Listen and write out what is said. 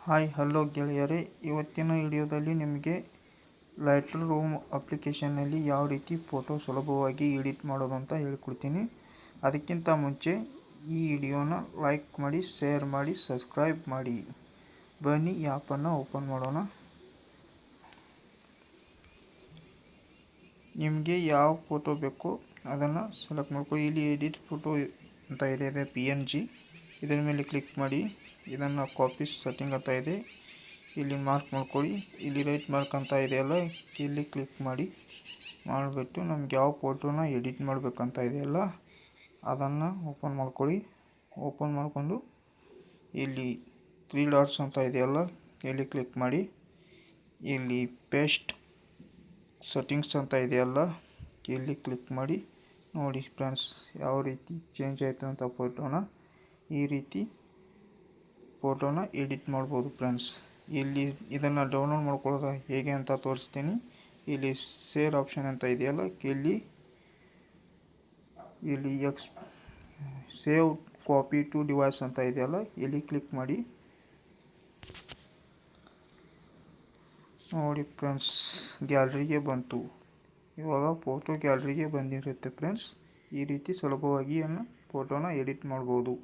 Hi hello ಗೆಳೆಯರೇ, ಇವತ್ತಿನ ವಿಡಿಯೋದಲ್ಲಿ ನಿಮಗೆ ಲೈಟ್ರ್ ರೂಮ್ ಅಪ್ಲಿಕೇಶನ್ನಲ್ಲಿ ಯಾವ ರೀತಿ ಫೋಟೋ ಸುಲಭವಾಗಿ ಎಡಿಟ್ ಮಾಡೋದು ಅಂತ ಹೇಳ್ಕೊಡ್ತೀನಿ. ಅದಕ್ಕಿಂತ ಮುಂಚೆ ಈ ವಿಡಿಯೋನ ಲೈಕ್ ಮಾಡಿ, ಶೇರ್ ಮಾಡಿ, ಸಬ್ಸ್ಕ್ರೈಬ್ ಮಾಡಿ. ಬನ್ನಿ ಈ ಆ್ಯಪನ್ನು ಓಪನ್ ಮಾಡೋಣ. ನಿಮಗೆ ಯಾವ ಫೋಟೋ ಬೇಕೋ ಅದನ್ನು ಸೆಲೆಕ್ಟ್ ಮಾಡ್ಕೊಳ್ಳಿ. ಇಲ್ಲಿ ಎಡಿಟ್ ಫೋಟೋ ಅಂತ ಇದೆ PNG. ಇದರ ಮೇಲೆ ಕ್ಲಿಕ್ ಮಾಡಿ. ಇದನ್ನು ಕಾಪಿ ಸೆಟ್ಟಿಂಗ್ ಅಂತ ಇದೆ, ಇಲ್ಲಿ ಮಾರ್ಕ್ ಮಾಡ್ಕೊಳ್ಳಿ. ಇಲ್ಲಿ ರೈಟ್ ಮಾರ್ಕ್ ಅಂತ ಇದೆಯಲ್ಲ, ಇಲ್ಲಿ ಕ್ಲಿಕ್ ಮಾಡಿಬಿಟ್ಟು ನಮ್ಗೆ ಯಾವ ಫೋಟೋನ ಎಡಿಟ್ ಮಾಡಬೇಕಂತ ಇದೆಯಲ್ಲ ಅದನ್ನು ಓಪನ್ ಮಾಡ್ಕೊಳ್ಳಿ. ಓಪನ್ ಮಾಡಿಕೊಂಡು ಇಲ್ಲಿ 3 ಡಾಟ್ಸ್ ಅಂತ ಇದೆಯಲ್ಲ, ಇಲ್ಲಿ ಕ್ಲಿಕ್ ಮಾಡಿ. ಇಲ್ಲಿ ಪೇಸ್ಟ್ ಸೆಟ್ಟಿಂಗ್ಸ್ ಅಂತ ಇದೆಯಲ್ಲ, ಇಲ್ಲಿ ಕ್ಲಿಕ್ ಮಾಡಿ. ನೋಡಿ ಫ್ರೆಂಡ್ಸ್, ಯಾವ ರೀತಿ ಚೇಂಜ್ ಆಯಿತು ಅಂತ ಫೋಟೋನ. ಈ ರೀತಿ ಫೋಟೋನ ಎಡಿಟ್ ಮಾಡ್ಬೋದು ಫ್ರೆಂಡ್ಸ್. ಇಲ್ಲಿ ಇದನ್ನು ಡೌನ್ಲೋಡ್ ಮಾಡ್ಕೊಳ್ಳೋದು ಹೇಗೆ ಅಂತ ತೋರಿಸ್ತೀನಿ. ಇಲ್ಲಿ ಶೇರ್ ಆಪ್ಷನ್ ಅಂತ ಇದೆಯಲ್ಲ, ಇಲ್ಲಿ ಸೇವ್ ಕಾಪಿ ಟು ಡಿವೈಸ್ ಅಂತ ಇದೆಯಲ್ಲ, ಇಲ್ಲಿ ಕ್ಲಿಕ್ ಮಾಡಿ. ನೋಡಿ ಫ್ರೆಂಡ್ಸ್, ಗ್ಯಾಲರಿಗೆ ಬಂತು. ಇವಾಗ ಫೋಟೋ ಗ್ಯಾಲರಿಗೆ ಬಂದಿರುತ್ತೆ ಫ್ರೆಂಡ್ಸ್. ಈ ರೀತಿ ಸುಲಭವಾಗಿ ಫೋಟೋನ ಎಡಿಟ್ ಮಾಡ್ಬೋದು.